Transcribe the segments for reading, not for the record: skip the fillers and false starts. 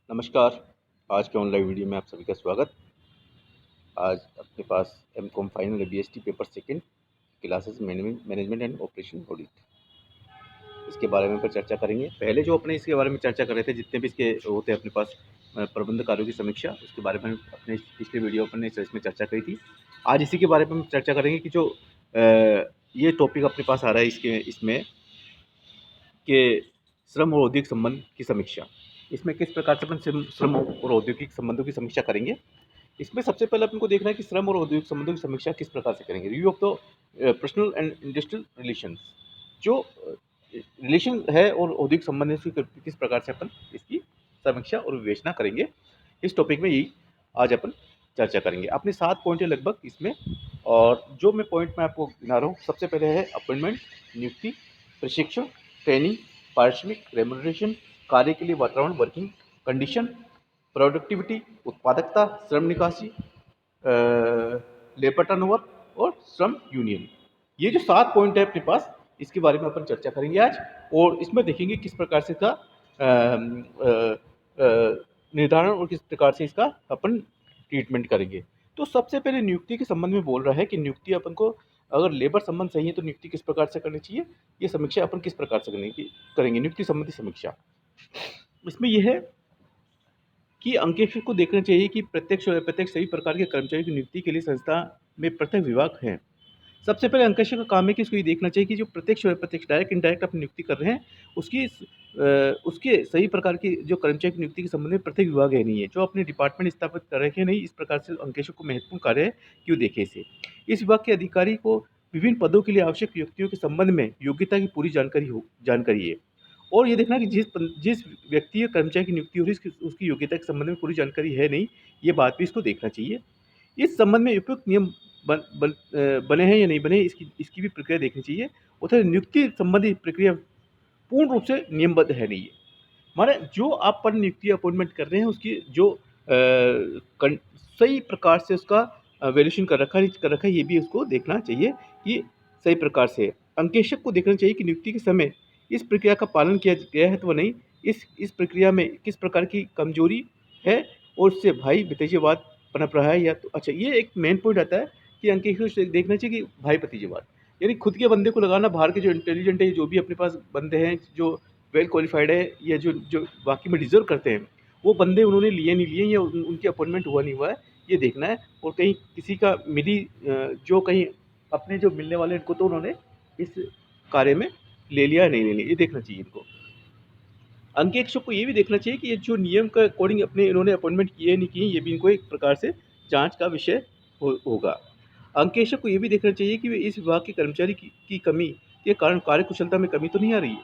नमस्कार। आज के ऑनलाइन वीडियो में आप सभी का स्वागत। आज अपने पास M Com final BST paper second classes management and operation audit, इसके बारे में पर चर्चा करेंगे। पहले जो अपने इसके बारे में चर्चा कर रहे थे, जितने भी इसके होते हैं अपने पास प्रबंध कार्यों की समीक्षा, उसके बारे में अपने पिछले वीडियो अपने इसमें चर्चा करी थी। आज इसी के बारे में हम चर्चा करेंगे कि जो ये टॉपिक अपने पास आ रहा है इसमें कि श्रम और औद्योगिक संबंध की समीक्षा। इसमें किस प्रकार से अपन श्रम और औद्योगिक संबंधों की समीक्षा करेंगे। इसमें सबसे पहले अपन को देखना है कि श्रम और औद्योगिक संबंधों की समीक्षा किस प्रकार से करेंगे। Review of the personal and industrial relations, जो रिलेशन है और औद्योगिक संबंध है, उसकी किस प्रकार से अपन इसकी समीक्षा और विवेचना करेंगे। इस टॉपिक में यही आज अपन चर्चा करेंगे। अपने 7 पॉइंट है लगभग इसमें, और जो मैं पॉइंट में आपको गिना रहा हूँ, सबसे पहले है अपॉइंटमेंट, नियुक्ति, प्रशिक्षण, ट्रेनिंग, पारिश्रमिक, रेम्युनरेशन, कार्य के लिए वातावरण, वर्किंग कंडीशन, प्रोडक्टिविटी, उत्पादकता, श्रम निकासी, लेबर टर्नओवर और श्रम यूनियन। ये जो 7 पॉइंट है अपने पास, इसके बारे में अपन चर्चा करेंगे आज, और इसमें देखेंगे किस प्रकार से इसका निर्धारण और किस प्रकार से इसका अपन ट्रीटमेंट करेंगे। तो सबसे पहले नियुक्ति के संबंध में बोल रहा है कि नियुक्ति अपन को, अगर लेबर संबंध सही है तो नियुक्ति किस प्रकार से करनी चाहिए, ये समीक्षा अपन किस प्रकार से करेंगे नियुक्ति संबंधी समीक्षा। इसमें यह है कि अंकेक्षक को देखना चाहिए कि प्रत्यक्ष और अप्रत्यक्ष सभी प्रकार के कर्मचारियों की नियुक्ति के लिए संस्था में पृथक विभाग हैं। सबसे पहले अंकेक्षक का काम है कि इसको ये देखना चाहिए कि जो प्रत्यक्ष और अप्रत्यक्ष, डायरेक्ट इंडायरेक्ट अपनी नियुक्ति कर रहे हैं, उसके सही प्रकार की जो कर्मचारी की नियुक्ति के संबंध में पृथक विभाग है नहीं है, जो अपने डिपार्टमेंट स्थापित कर रखे नहीं। इस प्रकार से अंकेक्षक को महत्वपूर्ण कार्य है कि वो देखे इसे। इस विभाग के अधिकारी को विभिन्न पदों के लिए आवश्यक व्यक्तियों के संबंध में योग्यता की पूरी जानकारी है, और ये देखना कि जिस व्यक्ति या कर्मचारी की नियुक्ति हो रही है उसकी योग्यता के संबंध में पूरी जानकारी है नहीं, ये बात भी इसको देखना चाहिए। इस संबंध में उपयुक्त नियम बने हैं या नहीं बने, इसकी भी प्रक्रिया देखनी चाहिए। उधर नियुक्ति संबंधी प्रक्रिया पूर्ण रूप से नियमबद्ध है नहीं है, माने जो आप पर नियुक्ति अपॉइंटमेंट कर रहे हैं उसकी जो सही प्रकार से उसका वैल्यूएशन कर रखा है, ये भी उसको देखना चाहिए कि सही प्रकार से। अंकेक्षक को देखना चाहिए कि नियुक्ति के समय इस प्रक्रिया का पालन किया गया है तो नहीं, इस प्रक्रिया में किस प्रकार की कमजोरी है और उससे भाई भतीजेवाद पनप रहा है या तो। अच्छा, ये एक मेन पॉइंट आता है कि अंकेक्षक से देखना चाहिए कि भाई भतीजेवाद, यानी खुद के बंदे को लगाना, बाहर के जो इंटेलिजेंट है, जो भी अपने पास बंदे हैं जो वेल क्वालिफाइड है या जो जो वाकई में डिजर्व करते हैं, वो बंदे उन्होंने लिए नहीं लिए या उनकी अपॉइंटमेंट हुआ नहीं हुआ है, ये देखना है। और कहीं किसी का मिली जो कहीं अपने जो मिलने वाले इनको तो उन्होंने इस कार्य में ले लिया नहीं ले लिया, ये देखना चाहिए इनको। अंकेक्षक को ये भी देखना चाहिए कि ये जो नियम के अकॉर्डिंग अपने इन्होंने अपॉइंटमेंट किए नहीं किए, ये भी इनको एक प्रकार से जांच का विषय होगा। अंकेक्षक को ये भी देखना चाहिए कि इस विभाग के कर्मचारी की कमी के कारण कार्यकुशलता में कमी तो नहीं आ रही है।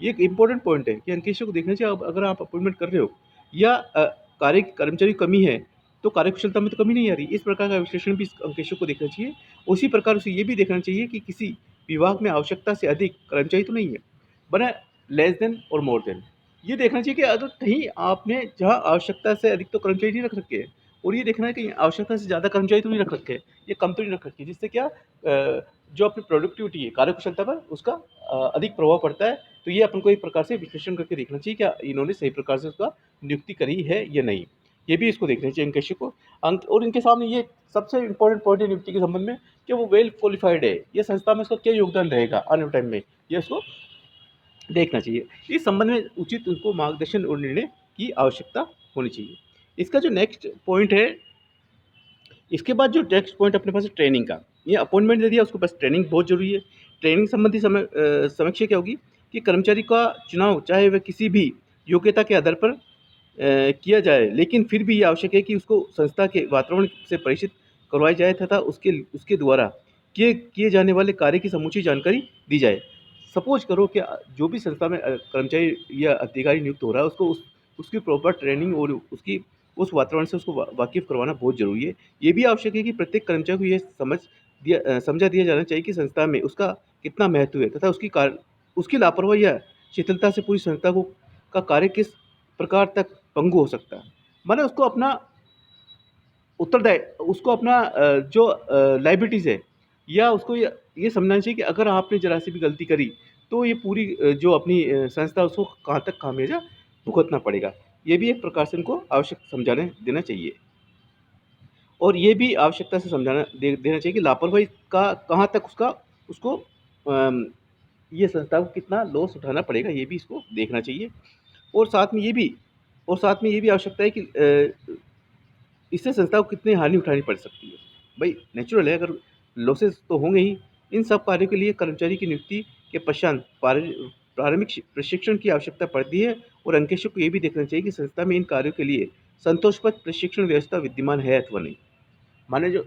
ये एक इम्पोर्टेंट पॉइंट है कि अंकेक्षक को देखना चाहिए, अगर आप अपॉइंटमेंट कर रहे हो या कर्मचारी की कमी है तो कार्यकुशलता में तो कमी नहीं आ रही। इस प्रकार का विश्लेषण भी अंकेक्षक को देखना चाहिए। उसी प्रकार उसे ये भी देखना चाहिए कि किसी विभाग में आवश्यकता से अधिक कर्मचारी तो नहीं है, बना लेस देन और मोर देन। ये देखना चाहिए कि अगर कहीं आपने जहाँ आवश्यकता से अधिक तो कर्मचारी नहीं रख रखे हैं, और ये देखना है कि आवश्यकता से ज़्यादा कर्मचारी तो नहीं रख रखे, ये कम तो नहीं रख रखी, जिससे क्या जो अपनी प्रोडक्टिविटी है, कार्यकुशलता पर उसका अधिक प्रभाव पड़ता है। तो ये अपन को एक प्रकार से विश्लेषण करके देखना चाहिए क्या इन्होंने सही प्रकार से उसका नियुक्ति करी है या नहीं, ये भी इसको देखना चाहिए अंकेक्षक को। और इनके सामने ये सबसे इंपॉर्टेंट पॉइंट है नियुक्ति के संबंध में कि वो वेल क्वालिफाइड है, ये संस्था में उसका क्या योगदान रहेगा आने वाले टाइम में, ये उसको देखना चाहिए। इस संबंध में उचित उनको मार्गदर्शन और निर्णय की आवश्यकता होनी चाहिए। इसका जो नेक्स्ट पॉइंट है, इसके बाद जो नेक्स्ट पॉइंट अपने पास है ट्रेनिंग का। ये अपॉइंटमेंट दे दिया, उसके पास ट्रेनिंग बहुत जरूरी है। ट्रेनिंग संबंधी समीक्षा क्या होगी कि कर्मचारी का चुनाव चाहे वह किसी भी योग्यता के आधार पर किया जाए, लेकिन फिर भी ये आवश्यक है कि उसको संस्था के वातावरण से परिचित करवाया जाए तथा उसके उसके द्वारा किए जाने वाले कार्य की समूची जानकारी दी जाए। सपोज करो कि जो भी संस्था में कर्मचारी या अधिकारी नियुक्त हो रहा है, उसको उसकी प्रॉपर ट्रेनिंग और उसकी उस वातावरण से उसको वाकिफ़ करवाना बहुत ज़रूरी है। ये भी आवश्यक है कि प्रत्येक कर्मचारी को ये समझा दिया जाना चाहिए कि संस्था में उसका कितना महत्व है तथा उसकी लापरवाही या शिथिलता से पूरी संस्था का कार्य किस प्रकार तक पंगु हो सकता है। माने उसको अपना उसको अपना जो लायबिलिटीज़ है, या उसको ये समझना चाहिए कि अगर आपने ज़रा सी भी गलती करी तो ये पूरी जो अपनी संस्था उसको कहाँ तक खामियाजा भुगतना पड़ेगा। ये भी एक प्रकार से उनको आवश्यक समझाने देना चाहिए। और ये भी आवश्यकता से समझाना देना चाहिए कि लापरवाही का कहाँ तक उसको अम, ये संस्था को कितना लॉस उठाना पड़ेगा, ये भी इसको देखना चाहिए। और साथ में ये भी और साथ में ये भी आवश्यकता है कि इससे संस्था को कितनी हानि उठानी पड़ सकती है। भाई नेचुरल है, अगर लॉसेस तो होंगे ही। इन सब कार्यों के लिए कर्मचारी की नियुक्ति के पश्चात प्रारंभिक प्रशिक्षण की आवश्यकता पड़ती है। और अंकेशक को ये भी देखना चाहिए कि संस्था में इन कार्यों के लिए संतोषप्रद प्रशिक्षण व्यवस्था विद्यमान है अथवा नहीं। माने जो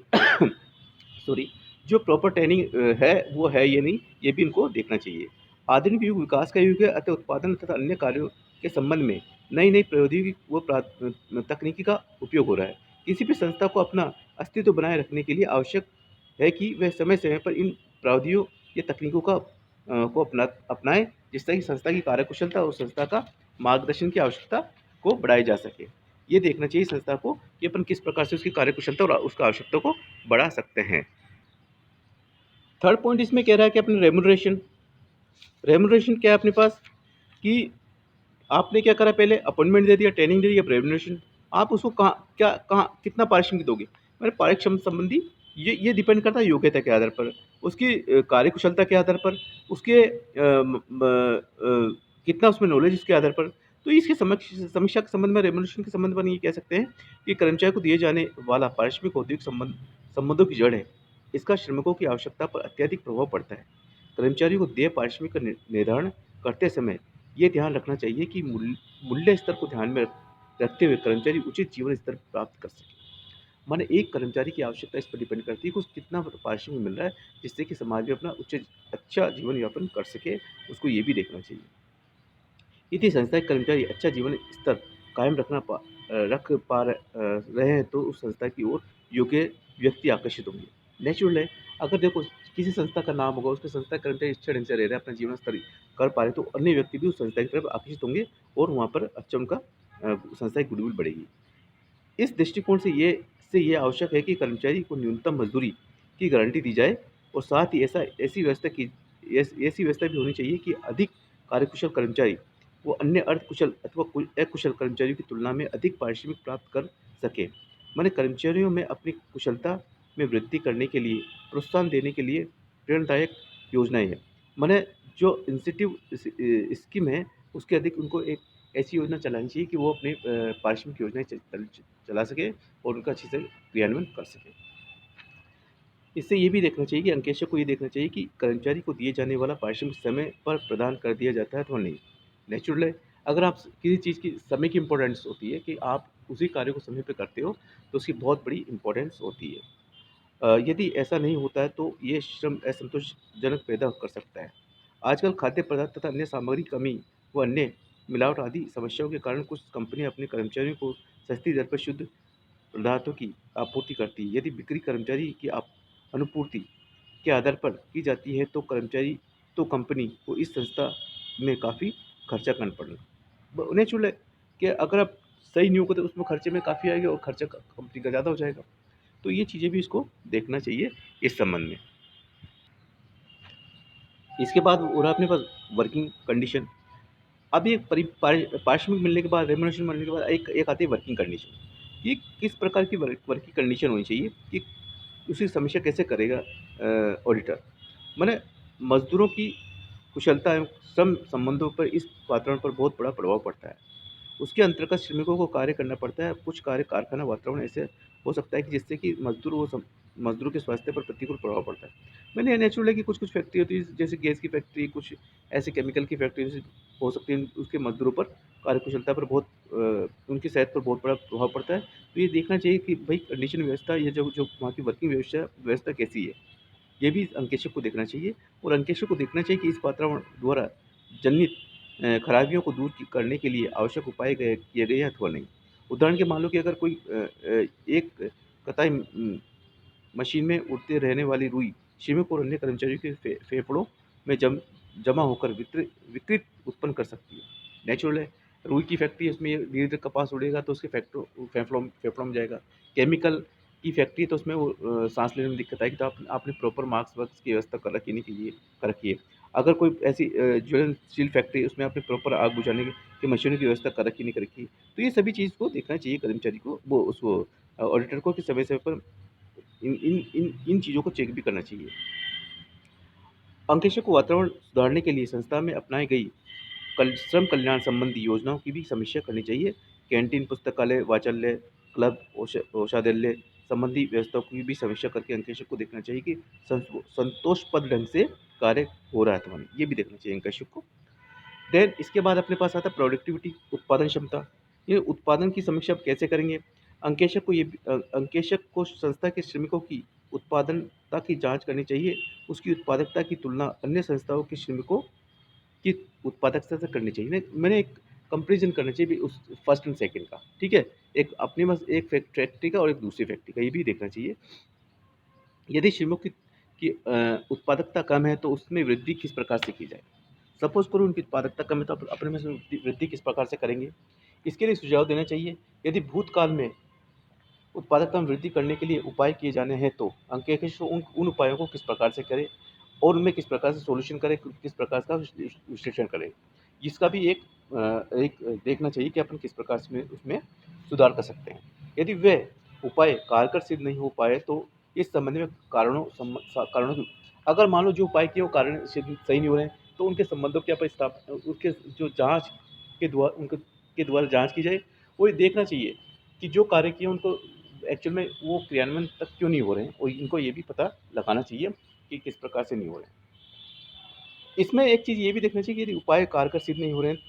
सॉरी, जो प्रॉपर ट्रेनिंग है वो है या नहीं, ये भी इनको देखना चाहिए। आधुनिक युग विकास का युग है, अतः उत्पादन तथा अन्य कार्यों के संबंध में नई-नई प्रौद्योगिकी व तकनीकी का उपयोग हो रहा है। किसी भी संस्था को अपना अस्तित्व बनाए रखने के लिए आवश्यक है कि वह समय-समय पर इन प्रौद्योगिकी या तकनीकों को अपनाए, जिससे कि संस्था की कार्यकुशलता और संस्था का मार्गदर्शन की आवश्यकता को बढ़ाई जा सके। ये देखना चाहिए संस्था को कि अपन किस प्रकार से उसकी कार्यकुशलता और उसका आवश्यकता को बढ़ा सकते हैं। थर्ड पॉइंट इसमें कह रहा है कि अपने रेम्यूनरेशन रेम्यूनरेशन क्या है अपने पास, कि आपने क्या करा, पहले अपॉइंटमेंट दे दिया, ट्रेनिंग दे दी, अब रेम्यूनरेशन आप उसको कहाँ कितना पारिश्रमिक दोगे। मैंने पारिश्रम संबंधी ये डिपेंड करता है योग्यता के आधार पर, उसकी कार्यकुशलता के आधार पर, उसके कितना उसमें नॉलेज, उसके आधार पर। तो इसके समीक्षा के संबंध में, रेम्यूनरेशन के संबंध में ये कह सकते हैं कि कर्मचारी को दिए जाने वाला पारिश्रमिक औद्योगिक संबंधों की जड़ है। इसका श्रमिकों की आवश्यकता पर अत्यधिक प्रभाव पड़ता है। कर्मचारी को देय पारिश्रमिक का निर्धारण करते समय ये ध्यान रखना चाहिए कि मूल्य स्तर को ध्यान में रखते हुए कर्मचारी उचित जीवन स्तर प्राप्त कर सके। माने एक कर्मचारी की आवश्यकता इस पर डिपेंड करती है कि उसको कितना पारिश्रमिक मिल रहा है, जिससे कि समाज में अपना अच्छा जीवन यापन कर सके, उसको ये भी देखना चाहिए। यदि संस्था के कर्मचारी अच्छा जीवन स्तर कायम रख पा रहे हैं, तो उस संस्था की ओर योग्य व्यक्ति आकर्षित होंगे। नेचुरल है, अगर देखो किसी संस्था का नाम होगा, उसके संस्था के कर्मचारी अच्छे ढंग से रह रहे हैं, अपना जीवन स्तर कर पा रहे हैं, तो अन्य व्यक्ति भी उस संस्था की तरफ आकर्षित होंगे और वहाँ पर अच्छा उनका संस्था की गुडविल बढ़ेगी। इस दृष्टिकोण से ये आवश्यक है कि कर्मचारी को न्यूनतम मजदूरी की गारंटी दी जाए और साथ ही ऐसी व्यवस्था भी होनी चाहिए कि अधिक कार्यकुशल कर्मचारी वो अन्य अर्धकुशल अथवा अकुशल कर्मचारियों की तुलना में अधिक पारिश्रमिक प्राप्त कर सके। मैंने कर्मचारियों में अपनी कुशलता में वृद्धि करने के लिए प्रोत्साहन देने के लिए प्रेरणादायक योजनाएं हैं। मैंने जो इंसेंटिव स्कीम है, उसके अधिक उनको एक ऐसी योजना चलानी चाहिए कि वो अपने पारिश्रमिक योजनाएँ चला सकें और उनका अच्छे से क्रियान्वयन कर सकें। इससे ये भी देखना चाहिए कि अंकेशक को ये देखना चाहिए कि कर्मचारी को दिए जाने वाला पारिश्रमिक समय पर प्रदान कर दिया जाता है अथवा नहीं। नेचुरल है, अगर आप किसी चीज़ की समय की इम्पोर्टेंस होती है कि आप उसी कार्य को समय पे करते हो, तो उसकी बहुत बड़ी इम्पोर्टेंस होती है। यदि ऐसा नहीं होता है तो ये श्रम असंतोषजनक पैदा कर सकता है। आजकल खाद्य पदार्थ तथा अन्य सामग्री की कमी व अन्य मिलावट आदि समस्याओं के कारण कुछ कंपनियां अपने कर्मचारियों को सस्ती दर पर शुद्ध पदार्थों की आपूर्ति करती है। यदि बिक्री कर्मचारी की अनुपूर्ति के आधार पर की जाती है, तो कंपनी को इस संस्था में काफ़ी खर्चा करना पड़ेगा। नेचुरल है कि अगर आप सही नहीं होगा तो उसमें खर्चे में काफ़ी आएगा और खर्चा कंपनी का ज़्यादा हो जाएगा। तो ये चीज़ें भी इसको देखना चाहिए इस संबंध में। इसके बाद हो रहा है अपने पास वर्किंग कंडीशन। अब ये पारिश्रमिक मिलने के बाद, रेम्युनरेशन मिलने के बाद एक आती है वर्किंग कंडीशन। कि किस प्रकार की वर्किंग कंडीशन होनी चाहिए, कि उसकी समीक्षा कैसे करेगा ऑडिटर। माने मज़दूरों की कुशलता एवं श्रम संबंधों पर इस वातावरण पर बहुत बड़ा प्रभाव पड़ता है। उसके अंतर्गत श्रमिकों को कार्य करना पड़ता है। कुछ कार्य कारखाना वातावरण ऐसे हो सकता है कि जिससे कि मज़दूरों के स्वास्थ्य पर प्रतिकूल प्रभाव पड़ता है। मैंने ये नेचुरल है कि कुछ-कुछ फैक्ट्री होती है, जैसे गैस की फैक्ट्री, कुछ ऐसे केमिकल की फैक्ट्री जैसे हो सकती है, उसके मज़दूरों पर कार्यकुशलता पर उनकी सेहत पर बहुत बड़ा प्रभाव पड़ता है। तो ये देखना चाहिए कि भई कंडीशन व्यवस्था, ये जो जो वहाँ की वर्किंग व्यवस्था कैसी है? ये भी अंकेशक को देखना चाहिए और अंकेशक को देखना चाहिए कि इस वातावरण द्वारा जनित खराबियों को दूर करने के लिए आवश्यक उपाय किए गए हैं अथवा नहीं। उदाहरण के मान लो कि अगर कोई एक कताई मशीन में उड़ते रहने वाली रुई श्रमिक और अन्य कर्मचारियों के फेफड़ों में जमा होकर विकृत उत्पन्न कर सकती है। नेचुरल है, रुई की फैक्ट्री है, उसमें धीरे धीरे कपास उड़ेगा तो उसके फेफड़ों फेफड़ों में जाएगा। केमिकल की फैक्ट्री है तो उसमें वो सांस लेने में दिक्कत आएगी। तो आपने प्रॉपर मास्क वास्क की व्यवस्था कर रखी नहीं, के लिए कर रखी है। अगर कोई ऐसी ज्वलनशील फैक्ट्री, उसमें आपने प्रॉपर आग बुझाने की मशीनों की व्यवस्था कर रखी नहीं कर रखी, तो ये सभी चीज़ को देखना चाहिए कर्मचारी को, वो उसको ऑडिटर को, कि समय-समय पर इन चीज़ों को चेक भी करना चाहिए। अंकेक्षक को वातावरण सुधारने के लिए संस्था में अपनाई गई श्रम कल्याण संबंधी योजनाओं की भी समीक्षा करनी चाहिए। कैंटीन, पुस्तकालय, वाचनालय, क्लब, औषधालय संबंधी व्यवस्थाओं की भी समीक्षा करके अंकेक्षक को देखना चाहिए कि संतोषप्रद ढंग से कार्य हो रहा है अथवा नहीं, ये भी देखना चाहिए अंकेक्षक को। देन इसके बाद अपने पास आता है प्रोडक्टिविटी, उत्पादन क्षमता। ये उत्पादन की समीक्षा आप कैसे करेंगे? अंकेक्षक को संस्था के श्रमिकों की उत्पादकता की जांच करनी चाहिए। उसकी उत्पादकता की तुलना अन्य संस्थाओं के श्रमिकों की उत्पादकता से करनी चाहिए। मैंने एक कंपैरिजन करना चाहिए भी उस फर्स्ट एंड सेकंड का, ठीक है? एक अपने पास एक फैक्ट्री का और एक दूसरी फैक्ट्री का, ये भी देखना चाहिए। यदि श्रमिकों की उत्पादकता कम है तो उसमें वृद्धि किस प्रकार से की जाए? सपोज़ करो उनकी उत्पादकता कम है तो आप अपने में से वृद्धि किस प्रकार से करेंगे? इसके लिए सुझाव देना चाहिए। यदि भूतकाल में उत्पादकता में वृद्धि करने के लिए उपाय किए जाने हैं तो अंकेक्षक उन उपायों को किस प्रकार से करें और उनमें किस प्रकार से सॉल्यूशन करें, किस प्रकार का विश्लेषण करें। इसका भी एक देखना चाहिए कि अपन किस प्रकार से उसमें सुधार कर सकते हैं। यदि वह उपाय कारगर सिद्ध नहीं हो पाए तो इस संबंध में कारणों की, अगर मान लो जो उपाय किए वो कारण सिद्ध सही नहीं हो रहे हैं तो उनके संबंधों की उसके जो जाँच के द्वारा जाँच की जाए और ये देखना चाहिए कि जो कार्य किए उनको एक्चुअल में वो क्रियान्वयन तक क्यों नहीं हो रहे हैं, और इनको ये भी पता लगाना चाहिए कि किस प्रकार से नहीं हो रहे हैं। इसमें एक चीज़ ये भी देखना चाहिए कि यदि उपाय कारगर सिद्ध नहीं हो रहे हैं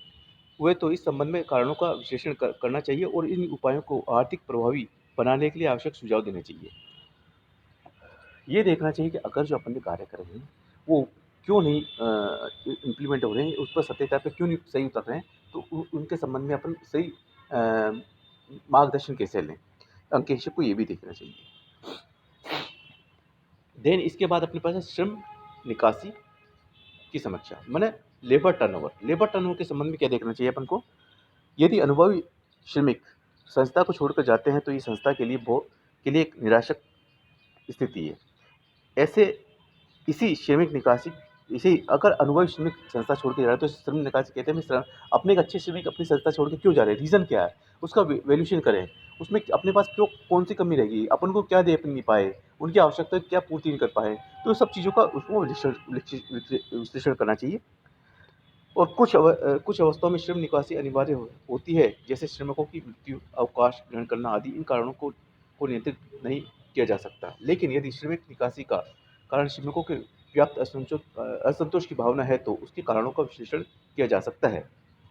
हुए तो इस संबंध में कारणों का विश्लेषण करना चाहिए और इन उपायों को आर्थिक प्रभावी बनाने के लिए आवश्यक सुझाव देने चाहिए। ये देखना चाहिए कि अगर जो अपन जो कार्य कर रहे हैं वो क्यों नहीं इम्प्लीमेंट हो रहे हैं, उस पर सत्यता पे क्यों नहीं सही उतर रहे हैं, तो उनके संबंध में अपन सही मार्गदर्शन कैसे लें, अंकेक्षक को ये भी देखना चाहिए। देन इसके बाद अपने पास है श्रम निकासी की समीक्षा, माने लेबर टर्नओवर के संबंध में क्या देखना चाहिए अपन को? यदि अनुभवी श्रमिक संस्था को छोड़कर जाते हैं तो ये संस्था के लिए एक निराशक स्थिति है। ऐसे इसी अगर अनुभवी श्रमिक संस्था छोड़ के जा रहा है तो श्रम निकासी कहते हैं। अपने एक अच्छे श्रमिक अपनी संस्था छोड़ के क्यों जा रहे हैं, रीज़न क्या है, उसका वैल्यूएशन करें। उसमें अपने पास क्यों, कौन सी कमी रहेगी, अपन को क्या दे नहीं पाए, उनकी आवश्यकता क्या पूर्ति नहीं कर पाए, तो सब चीज़ों का उसको विश्लेषण करना चाहिए। और कुछ अवस्थाओं में श्रम निकासी अनिवार्य होती है, जैसे श्रमिकों की मृत्यु, अवकाश ग्रहण करना आदि। इन कारणों को नियंत्रित नहीं किया जा सकता, लेकिन यदि श्रमिक निकासी का कारण श्रमिकों के व्याप्त असंतोष की भावना है तो उसके कारणों का विश्लेषण किया जा सकता है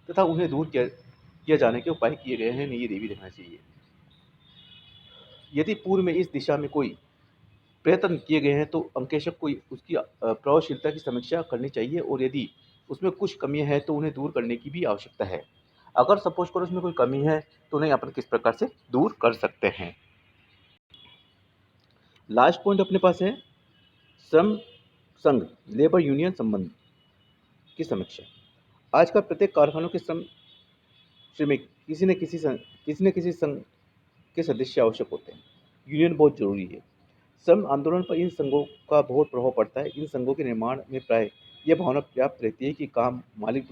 तथा उन्हें दूर किया जाने के उपाय किए गए हैं नहीं, ये भी देखना चाहिए। यदि पूर्व में इस दिशा में कोई प्रयत्न किए गए हैं तो अंकेक्षक को उसकी प्रभावशीलता की समीक्षा करनी चाहिए और यदि उसमें कुछ कमियां हैं तो उन्हें दूर करने की भी आवश्यकता है। अगर सपोज करो उसमें कोई कमी है तो उन्हें अपन किस प्रकार से दूर कर सकते हैं। लास्ट पॉइंट अपने पास है श्रम संघ लेबर यूनियन संबंध की समीक्षा। आजकल प्रत्येक कारखानों के श्रमिक किसी न किसी संघ के सदस्य आवश्यक होते हैं। यूनियन बहुत जरूरी है। श्रम आंदोलन पर इन संघों का बहुत प्रभाव पड़ता है। इन संघों के निर्माण में प्राय यह भावना पर्याप्त रहती है कि काम मालिक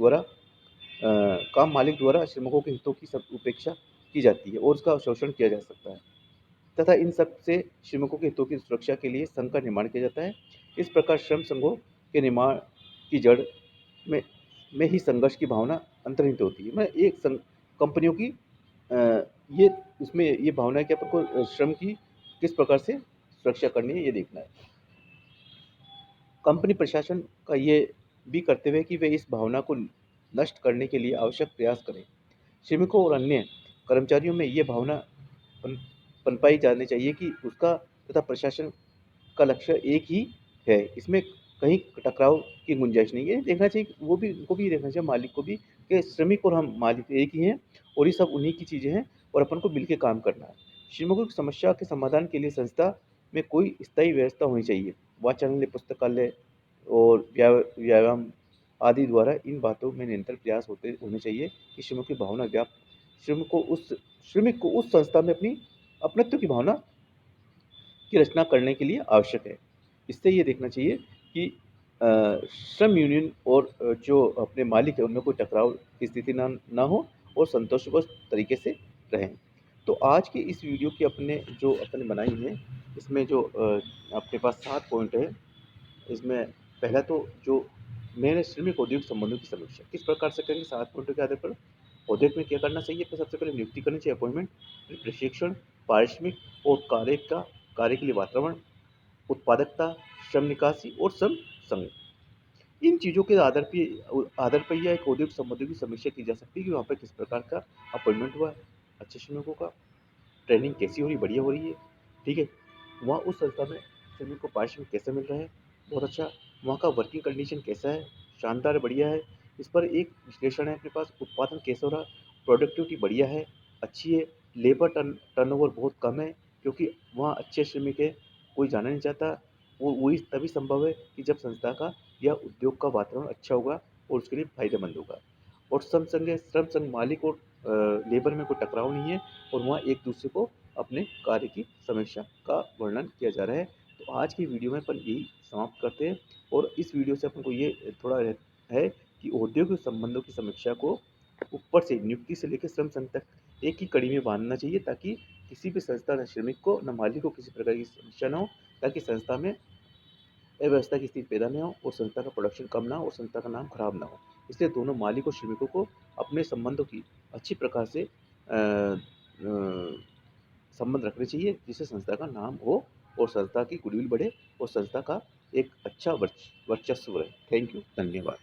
द्वारा श्रमिकों के हितों की सब उपेक्षा की जाती है और उसका शोषण किया जा सकता है तथा इन सब से श्रमिकों के हितों की सुरक्षा के लिए संघ का निर्माण किया जाता है। इस प्रकार श्रम संघों के निर्माण की जड़ में ही संघर्ष की भावना अंतर्निहित होती है। मैं एक कंपनियों की अ, ये उसमें ये भावना है कि अपन को श्रम की किस प्रकार से सुरक्षा करनी है, ये देखना है। कंपनी प्रशासन का ये भी कर्तव्य है कि वे इस भावना को नष्ट करने के लिए आवश्यक प्रयास करें। श्रमिकों और अन्य कर्मचारियों में ये भावना पन पनपाई जानी चाहिए कि उसका तथा प्रशासन का लक्ष्य एक ही है। इसमें कहीं टकराव की गुंजाइश नहीं है। देखना चाहिए वो भी, उनको भी देखना चाहिए, मालिक को भी, कि श्रमिक और हम मालिक एक ही हैं और ये सब उन्हीं की चीज़ें हैं और अपन को मिलके काम करना है। श्रमिकों की समस्या के समाधान के लिए संस्था में कोई स्थायी व्यवस्था होनी चाहिए। वाचनालय, पुस्तकालय और व्यायाम आदि द्वारा इन बातों में निरंतर प्रयास होने चाहिए कि श्रमिक को उस संस्था में अपनी अपनत्व की भावना की रचना करने के लिए आवश्यक है। इससे ये देखना चाहिए कि श्रम यूनियन और जो अपने मालिक है उनमें कोई टकराव की स्थिति ना हो और संतोषपूर्ण तरीके से रहें। तो आज की इस वीडियो की अपने बनाई है, इसमें जो अपने पास 7 पॉइंट है। इसमें पहला तो जो मेन है श्रमिक औद्योगिक संबंधों की समीक्षा किस प्रकार से करेंगे। 7 पॉइंटों के आधार पर उद्योग में क्या करना चाहिए। तो सबसे पहले नियुक्ति करनी चाहिए, अपॉइंटमेंट, फिर प्रशिक्षण, पारिश्रमिक और कार्य के लिए वातावरण, उत्पादकता, श्रम निकासी और श्रम संघ। इन चीज़ों के आधार पर यह एक औद्योगिक संबंधों की समीक्षा की जा सकती है कि वहाँ पर किस प्रकार का अपॉइंटमेंट हुआ है, अच्छे श्रमिकों का, ट्रेनिंग कैसी हो रही है, बढ़िया हो रही है, ठीक है। वहाँ उस संस्था में श्रमिक को पारिश्रमिक कैसे मिल रहा है, बहुत अच्छा। वहाँ का वर्किंग कंडीशन कैसा है, शानदार, बढ़िया है। इस पर एक विश्लेषण है अपने पास। उत्पादन कैसा हो रहा, प्रोडक्टिविटी बढ़िया है, अच्छी है। लेबर टर्नओवर बहुत कम है, क्योंकि वहाँ अच्छे श्रमिक है, कोई जाना नहीं चाहता। वो वही तभी संभव है कि जब संस्था का या उद्योग का वातावरण अच्छा होगा और उसके लिए फायदेमंद होगा। और श्रम संघ मालिक और लेबर में कोई टकराव नहीं है, और वहाँ एक दूसरे को अपने कार्य की समीक्षा का वर्णन किया जा रहा है। तो आज की वीडियो में अपन यही समाप्त करते हैं, और इस वीडियो से अपन को ये थोड़ा है कि औद्योगिक संबंधों की समीक्षा को ऊपर से नियुक्ति से लेकर श्रम संघ तक एक ही कड़ी में बांधना चाहिए, ताकि किसी भी संस्था न श्रमिक को न मालिक को किसी प्रकार की समस्या न हो, ताकि संस्था में अव्यवस्था की स्थिति पैदा न हो और संस्था का प्रोडक्शन कम ना हो और संस्था का नाम खराब ना हो। इसलिए दोनों मालिक और श्रमिकों को अपने संबंधों की अच्छी प्रकार से संबंध रखने चाहिए, जिससे संस्था का नाम हो और संस्था की गुडविल बढ़े और संस्था का एक अच्छा वर्चस्व रहे। थैंक यू, धन्यवाद।